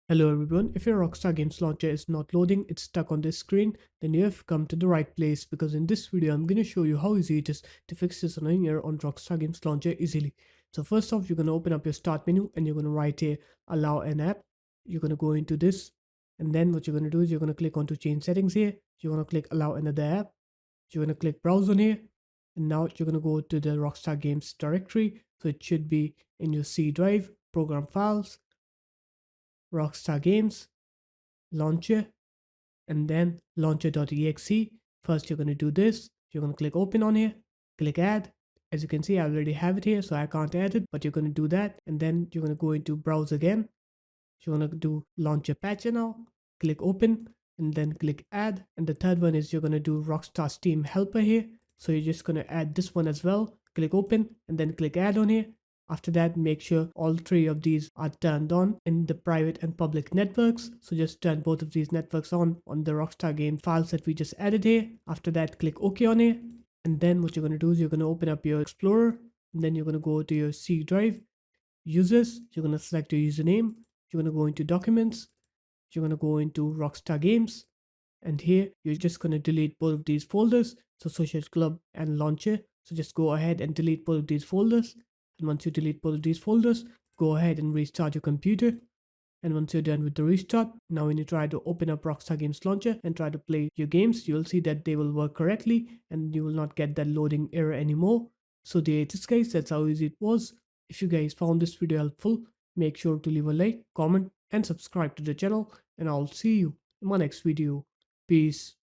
Hello everyone, if your Rockstar Games Launcher is not loading, it's stuck on this screen, then you have come to the right place because in this video I'm going to show you how easy it is to fix this annoying error on Rockstar Games Launcher easily. So first off, you're going to open up your start menu and you're going to write here, allow an app. You're going to go into this and then what you're going to do is you're going to click on to change settings here. You're going to click allow another app. You're going to click browse on here and now you're going to go to the Rockstar Games directory. So it should be in your C drive, program files, Rockstar Games Launcher, and then launcher.exe. First, you're going to do this. You're going to click open on here, click add. As you can see, I already have it here, so I can't add it, but you're going to do that. And then you're going to go into browse again. You're going to do launcher patcher now, click open, and then click add. And the third one is you're going to do Rockstar Steam helper here. So you're just going to add this one as well. Click open and then click add on here. After that, make sure all three of these are turned on in the private and public networks. So just turn both of these networks on the Rockstar game files that we just added here. After that, click OK on here. And then what you're going to do is you're going to open up your Explorer. And then you're going to go to your C drive, users. You're going to select your username. You're going to go into documents. You're going to go into Rockstar Games. And here, you're just going to delete both of these folders. So Social Club and Launcher. So just go ahead and delete both of these folders. And once you delete both of these folders, go ahead and restart your computer. And once you're done with the restart, now when you try to open up Rockstar Games Launcher and try to play your games, you'll see that they will work correctly and you will not get that loading error anymore. So there it is guys, that's how easy it was. If you guys found this video helpful, make sure to leave a like, comment and subscribe to the channel, and I'll see you in my next video. Peace.